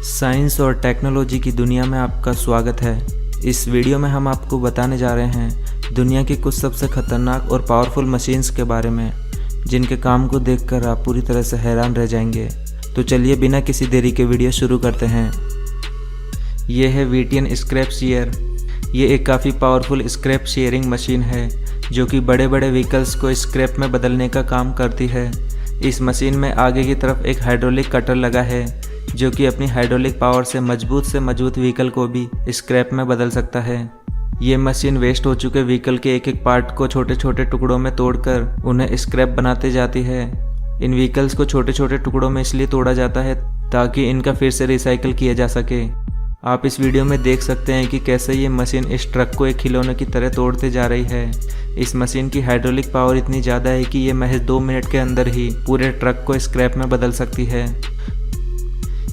Science और technology की दुनिया में आपका स्वागत है। इस वीडियो में हम आपको बताने जा रहे हैं दुनिया की कुछ सबसे खतरनाक और पावरफुल मशीन्स के बारे में, जिनके काम को देखकर आप पूरी तरह से हैरान रह जाएंगे। तो चलिए बिना किसी देरी के वीडियो शुरू करते हैं। ये है वीटियन स्क्रैप शेयर। ये एक काफ़ी पावरफुल स्क्रैप शेयरिंग मशीन है जो कि बड़े बड़े व्हीकल्स को स्क्रैप में बदलने का काम करती है। इस मशीन में आगे की तरफ एक हाइड्रोलिक कटर लगा है जो कि अपनी हाइड्रोलिक पावर से मजबूत व्हीकल को भी स्क्रैप में बदल सकता है। ये मशीन वेस्ट हो चुके व्हीकल के एक एक पार्ट को छोटे छोटे टुकड़ों में तोड़कर उन्हें स्क्रैप बनाते जाती है। इन व्हीकल्स को छोटे छोटे टुकड़ों में इसलिए तोड़ा जाता है ताकि इनका फिर से रिसाइकिल किया जा सके। आप इस वीडियो में देख सकते हैं कि कैसे ये मशीन इस ट्रक को एक खिलौने की तरह तोड़ते जा रही है। इस मशीन की हाइड्रोलिक पावर इतनी ज़्यादा है कि ये महज 2 मिनट के अंदर ही पूरे ट्रक को स्क्रैप में बदल सकती है।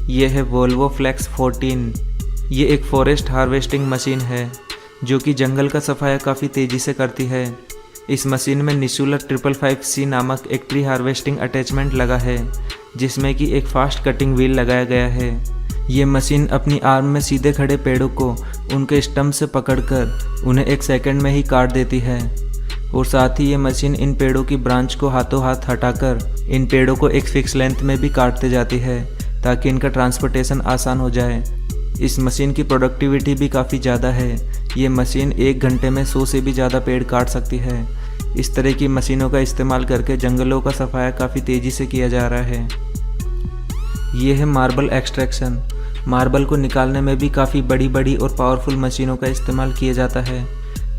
ये है वोल्वो फ्लेक्स 14। ये एक फॉरेस्ट हार्वेस्टिंग मशीन है जो कि जंगल का सफाया काफ़ी तेज़ी से करती है। इस मशीन में निशुलर 555C नामक एक ट्री हार्वेस्टिंग अटैचमेंट लगा है जिसमें कि एक फास्ट कटिंग व्हील लगाया गया है। ये मशीन अपनी आर्म में सीधे खड़े पेड़ों को उनके स्टम्प से पकड़कर उन्हें 1 सेकंड में ही काट देती है, और साथ ही ये मशीन इन पेड़ों की ब्रांच को हाथों हाथ हटाकर इन पेड़ों को एक फिक्स लेंथ में भी काटते जाती है ताकि इनका ट्रांसपोर्टेशन आसान हो जाए। इस मशीन की प्रोडक्टिविटी भी काफ़ी ज़्यादा है। ये मशीन 1 घंटे में 100 से भी ज़्यादा पेड़ काट सकती है। इस तरह की मशीनों का इस्तेमाल करके जंगलों का सफाया काफ़ी तेज़ी से किया जा रहा है। ये है मार्बल एक्सट्रैक्शन। मार्बल को निकालने में भी काफ़ी बड़ी और पावरफुल मशीनों का इस्तेमाल किया जाता है।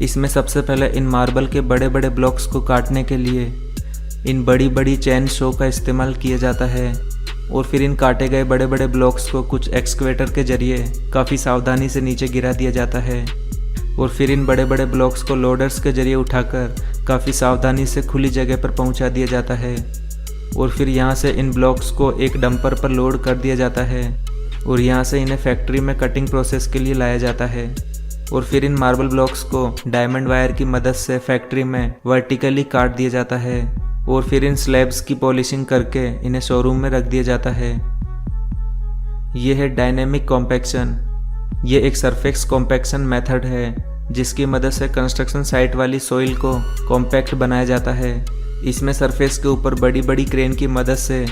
इसमें सबसे पहले इन मार्बल के बड़े बड़े ब्लॉक्स को काटने के लिए इन बड़ी चैन शो का इस्तेमाल किया जाता है, और फिर इन काटे गए बड़े बड़े ब्लॉक्स को कुछ एक्सकवेटर के जरिए काफ़ी सावधानी से नीचे गिरा दिया जाता है, और फिर इन बड़े बड़े ब्लॉक्स को लोडर्स के जरिए उठाकर काफ़ी सावधानी से खुली जगह पर पहुंचा दिया जाता है, और फिर यहां से इन ब्लॉक्स को एक डंपर पर लोड कर दिया जाता है, और यहां से इन्हें फैक्ट्री में कटिंग प्रोसेस के लिए लाया जाता है, और फिर इन मार्बल ब्लॉक्स को डायमंड वायर की मदद से फैक्ट्री में वर्टिकली काट दिया जाता है, और फिर इन स्लैब्स की पॉलिशिंग करके इन्हें शोरूम में रख दिया जाता है। ये है डायनेमिक कॉम्पैक्शन। ये एक सरफेस कॉम्पैक्शन मेथड है जिसकी मदद से कंस्ट्रक्शन साइट वाली सॉइल को कॉम्पैक्ट बनाया जाता है। इसमें सरफेस के ऊपर बड़ी क्रेन की मदद से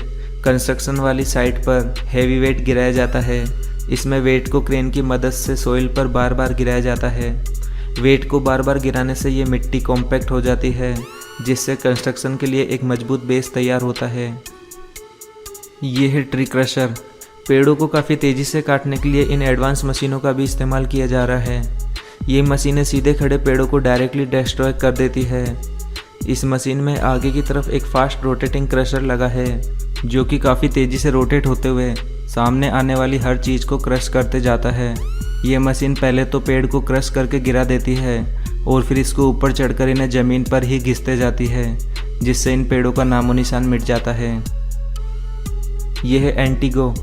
कंस्ट्रक्शन वाली साइट पर हैवी वेट गिराया जाता है। इसमें वेट को क्रेन की मदद से सॉइल पर बार गिराया जाता है। वेट को बार गिराने से ये मिट्टी कॉम्पैक्ट हो जाती है, जिससे कंस्ट्रक्शन के लिए एक मजबूत बेस तैयार होता है। ये है ट्री क्रशर। पेड़ों को काफ़ी तेज़ी से काटने के लिए इन एडवांस मशीनों का भी इस्तेमाल किया जा रहा है। ये मशीनें सीधे खड़े पेड़ों को डायरेक्टली डिस्ट्रॉय कर देती है। इस मशीन में आगे की तरफ एक फास्ट रोटेटिंग क्रशर लगा है जो कि काफ़ी तेज़ी से रोटेट होते हुए सामने आने वाली हर चीज़ को क्रश करते जाता है। ये मशीन पहले तो पेड़ को क्रश करके गिरा देती है और फिर इसको ऊपर चढ़कर इन्हें ज़मीन पर ही घिसते जाती है, जिससे इन पेड़ों का नामो निशान मिट जाता है। यह है एंटीगो।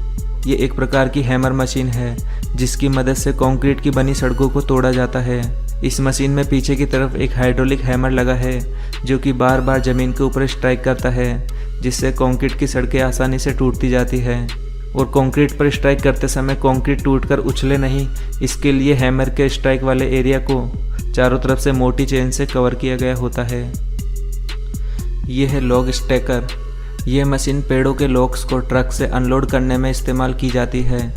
ये एक प्रकार की हैमर मशीन है जिसकी मदद से कंक्रीट की बनी सड़कों को तोड़ा जाता है। इस मशीन में पीछे की तरफ एक हाइड्रोलिक हैमर लगा है जो कि बार ज़मीन के ऊपर स्ट्राइक करता है, जिससे कंक्रीट की सड़कें आसानी से टूटती जाती है। और कंक्रीट पर स्ट्राइक करते समय कंक्रीट टूटकर उछले नहीं, इसके लिए हैमर के स्ट्राइक वाले एरिया को चारों तरफ से मोटी चेन से कवर किया गया होता है। यह है लॉग स्टैकर। यह मशीन पेड़ों के लॉग्स को ट्रक से अनलोड करने में इस्तेमाल की जाती है।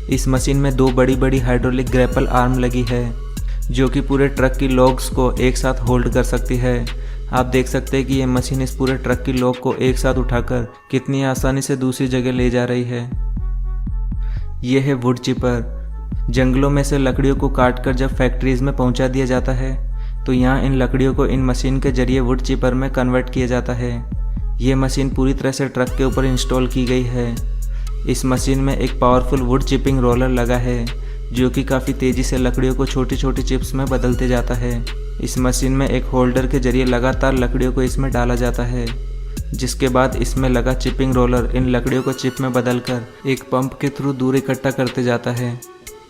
इस मशीन में 2 बड़ी हाइड्रोलिक ग्रैपल आर्म लगी है जो कि पूरे ट्रक की लॉग्स को एक साथ होल्ड कर सकती है। आप देख सकते हैं कि यह मशीन इस पूरे ट्रक की लॉग को एक साथ उठाकर कितनी आसानी से दूसरी जगह ले जा रही है। यह है वुड चिपर। जंगलों में से लकड़ियों को काटकर जब फैक्ट्रीज में पहुंचा दिया जाता है तो यहाँ इन लकड़ियों को इन मशीन के जरिए वुड चिपर में कन्वर्ट किया जाता है। ये मशीन पूरी तरह से ट्रक के ऊपर इंस्टॉल की गई है। इस मशीन में एक पावरफुल वुड चिपिंग रोलर लगा है जो कि काफ़ी तेज़ी से लकड़ियों को छोटी चिप्स में बदलते जाता है। इस मशीन में एक होल्डर के जरिए लगातार लकड़ियों को इसमें डाला जाता है, जिसके बाद इसमें लगा चिपिंग रोलर इन लकड़ियों को चिप में बदलकर एक पंप के थ्रू दूर इकट्ठा करते जाता है।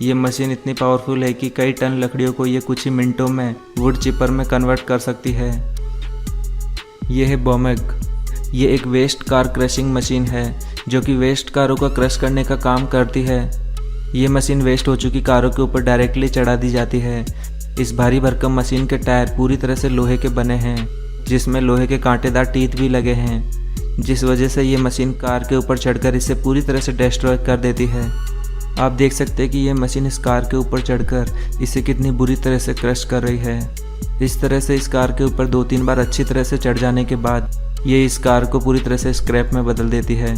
ये मशीन इतनी पावरफुल है कि कई टन लकड़ियों को ये कुछ ही मिनटों में वुड चिपर में कन्वर्ट कर सकती है। यह है बोमेग। ये एक वेस्ट कार क्रशिंग मशीन है जो कि वेस्ट कारों का क्रश करने का काम करती है। ये मशीन वेस्ट हो चुकी कारों के ऊपर डायरेक्टली चढ़ा दी जाती है। इस भारी भरकम मशीन के टायर पूरी तरह से लोहे के बने हैं, जिसमें लोहे के कांटेदार टीथ भी लगे हैं, जिस वजह से ये मशीन कार के ऊपर चढ़कर इसे पूरी तरह से डिस्ट्रॉय कर देती है। आप देख सकते हैं कि ये मशीन इस कार के ऊपर चढ़कर इसे कितनी बुरी तरह से क्रश कर रही है। इस तरह से इस कार के ऊपर 2-3 बार अच्छी तरह से चढ़ जाने के बाद ये इस कार को पूरी तरह से स्क्रैप में बदल देती है।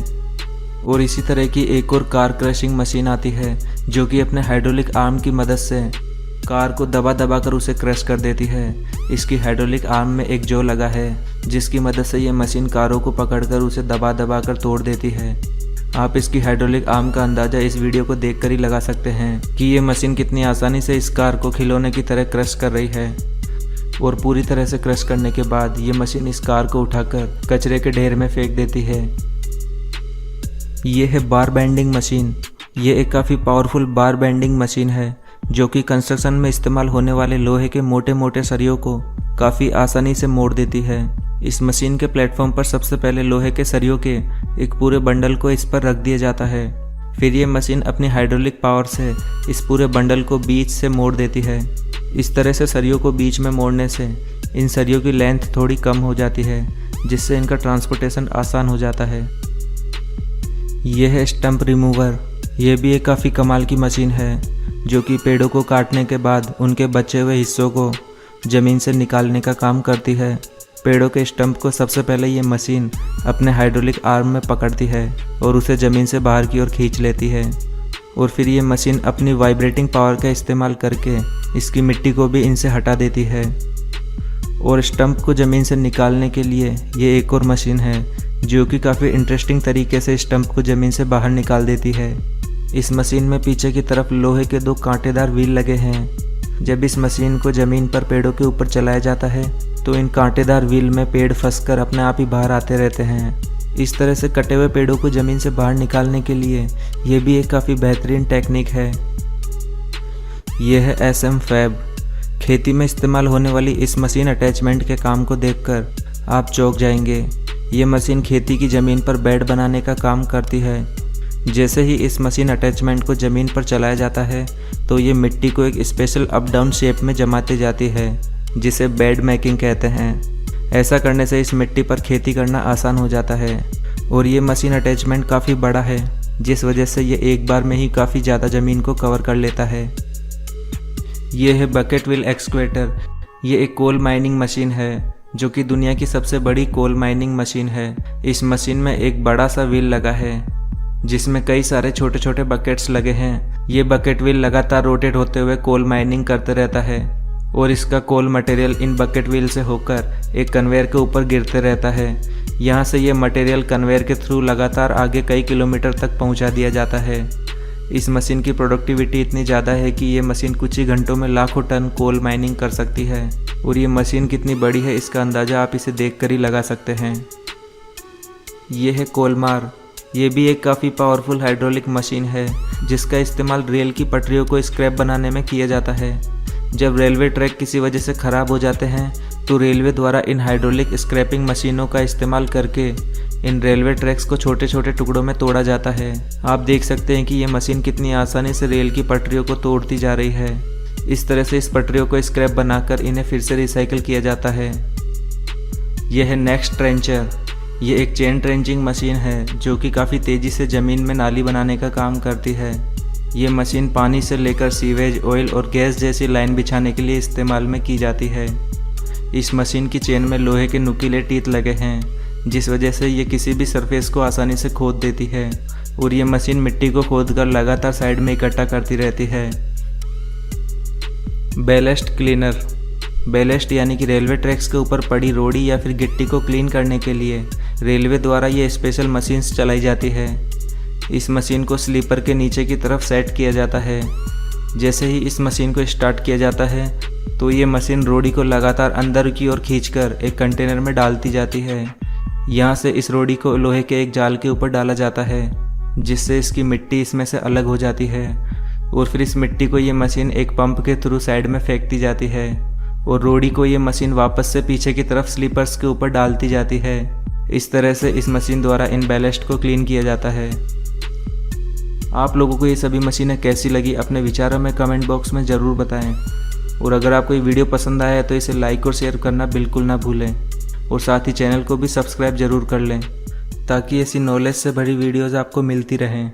और इसी तरह की एक और कार क्रशिंग मशीन आती है, जो कि अपने हाइड्रोलिक आर्म की मदद से कार को दबा दबा कर उसे क्रश कर देती है। इसकी हाइड्रोलिक आर्म में एक जॉ लगा है, जिसकी मदद से ये मशीन कारों को पकड़कर उसे दबा दबा कर तोड़ देती है। आप इसकी हाइड्रोलिक आर्म का अंदाज़ा इस वीडियो को देखकर ही लगा सकते हैं कि ये मशीन कितनी आसानी से इस कार को खिलौने की तरह क्रश कर रही है। और पूरी तरह से क्रश करने के बाद ये मशीन इस कार को उठाकर कचरे के ढेर में फेंक देती है। ये है बार बेंडिंग मशीन। ये एक काफ़ी पावरफुल बार बेंडिंग मशीन है, जो कि कंस्ट्रक्शन में इस्तेमाल होने वाले लोहे के मोटे मोटे सरियों को काफ़ी आसानी से मोड़ देती है। इस मशीन के प्लेटफॉर्म पर सबसे पहले लोहे के सरियों के एक पूरे बंडल को इस पर रख दिया जाता है। फिर ये मशीन अपनी हाइड्रोलिक पावर से इस पूरे बंडल को बीच से मोड़ देती है। इस तरह से सरियों को बीच में मोड़ने से इन सरियों की लेंथ थोड़ी कम हो जाती है, जिससे इनका ट्रांसपोर्टेशन आसान हो जाता है। यह है स्टंप रिमूवर। यह भी एक काफ़ी कमाल की मशीन है, जो कि पेड़ों को काटने के बाद उनके बचे हुए हिस्सों को ज़मीन से निकालने का काम करती है। पेड़ों के स्टंप को सबसे पहले ये मशीन अपने हाइड्रोलिक आर्म में पकड़ती है और उसे ज़मीन से बाहर की ओर खींच लेती है। और फिर ये मशीन अपनी वाइब्रेटिंग पावर का इस्तेमाल करके इसकी मिट्टी को भी इनसे हटा देती है। और स्टंप को ज़मीन से निकालने के लिए ये एक और मशीन है, जो कि काफ़ी इंटरेस्टिंग तरीके से स्टंप को ज़मीन से बाहर निकाल देती है। इस मशीन में पीछे की तरफ लोहे के 2 कांटेदार व्हील लगे हैं। जब इस मशीन को ज़मीन पर पेड़ों के ऊपर चलाया जाता है तो इन कांटेदार व्हील में पेड़ फंसकर अपने आप ही बाहर आते रहते हैं। इस तरह से कटे हुए पेड़ों को ज़मीन से बाहर निकालने के लिए ये भी एक काफ़ी बेहतरीन टेक्निक है। यह है SM फैब। खेती में इस्तेमाल होने वाली इस मशीन अटैचमेंट के काम को देखकर आप चौंक जाएंगे। ये मशीन खेती की ज़मीन पर बेड बनाने का काम करती है। जैसे ही इस मशीन अटैचमेंट को ज़मीन पर चलाया जाता है तो ये मिट्टी को एक स्पेशल अप डाउन शेप में जमाती जाती है, जिसे बेड मेकिंग कहते हैं। ऐसा करने से इस मिट्टी पर खेती करना आसान हो जाता है। और ये मशीन अटैचमेंट काफ़ी बड़ा है, जिस वजह से ये एक बार में ही काफ़ी ज़्यादा ज़मीन को कवर कर लेता है। ये है बकेट व्हील एक्सकवेटर। ये एक कोल माइनिंग मशीन है, जो कि दुनिया की सबसे बड़ी कोल माइनिंग मशीन है। इस मशीन में एक बड़ा सा व्हील लगा है, जिसमें कई सारे छोटे छोटे बकेट्स लगे हैं। ये बकेट व्हील लगातार रोटेट होते हुए कोल माइनिंग करते रहता है और इसका कोल मटेरियल इन बकेट व्हील से होकर एक कन्वेयर के ऊपर गिरते रहता है। यहाँ से ये मटेरियल कन्वेयर के थ्रू लगातार आगे कई किलोमीटर तक पहुँचा दिया जाता है। इस मशीन की प्रोडक्टिविटी इतनी ज़्यादा है कि ये मशीन कुछ ही घंटों में लाखों टन कोल माइनिंग कर सकती है। और ये मशीन कितनी बड़ी है इसका अंदाज़ा आप इसे देखकर ही लगा सकते हैं। ये है कोलमार। ये भी एक काफ़ी पावरफुल हाइड्रोलिक मशीन है, जिसका इस्तेमाल रेल की पटरियों को स्क्रैप बनाने में किया जाता है। जब रेलवे ट्रैक किसी वजह से ख़राब हो जाते हैं तो रेलवे द्वारा इन हाइड्रोलिक स्क्रैपिंग मशीनों का इस्तेमाल करके इन रेलवे ट्रैक्स को छोटे छोटे टुकड़ों में तोड़ा जाता है। आप देख सकते हैं कि ये मशीन कितनी आसानी से रेल की पटरियों को तोड़ती जा रही है। इस तरह से इस पटरियों को स्क्रैप बनाकर इन्हें फिर से रिसाइकिल किया जाता है। यह है नेक्स्ट ट्रेंचर। ये एक चेन ट्रेंचिंग मशीन है, जो कि काफ़ी तेज़ी से ज़मीन में नाली बनाने का काम करती है। ये मशीन पानी से लेकर सीवेज, ऑयल और गैस जैसी लाइन बिछाने के लिए इस्तेमाल में की जाती है। इस मशीन की चेन में लोहे के नुकीले टीथ लगे हैं, जिस वजह से ये किसी भी सरफेस को आसानी से खोद देती है। और ये मशीन मिट्टी को खोदकर लगातार साइड में इकट्ठा करती रहती है। Ballast cleaner. बैलेस्ट यानी कि रेलवे ट्रैक्स के ऊपर पड़ी रोड़ी या फिर गिट्टी को क्लीन करने के लिए रेलवे द्वारा ये स्पेशल मशीन्स चलाई जाती है। इस मशीन को स्लीपर के नीचे की तरफ सेट किया जाता है। जैसे ही इस मशीन को स्टार्ट किया जाता है तो ये मशीन रोड़ी को लगातार अंदर की ओर खींचकर एक कंटेनर में डालती जाती है। यहाँ से इस रोड़ी को लोहे के एक जाल के ऊपर डाला जाता है, जिससे इसकी मिट्टी इसमें से अलग हो जाती है। और फिर इस मिट्टी को ये मशीन एक पंप के थ्रू साइड में फेंकती जाती है और रोड़ी को ये मशीन वापस से पीछे की तरफ स्लीपर्स के ऊपर डालती जाती है। इस तरह से इस मशीन द्वारा इन बैलेस्ट को क्लीन किया जाता है। आप लोगों को ये सभी मशीनें कैसी लगी अपने विचारों में कमेंट बॉक्स में ज़रूर बताएं। और अगर आपको ये वीडियो पसंद आया है तो इसे लाइक और शेयर करना बिल्कुल ना भूलें और साथ ही चैनल को भी सब्सक्राइब ज़रूर कर लें ताकि ऐसी नॉलेज से भरी वीडियोज़ आपको मिलती रहें।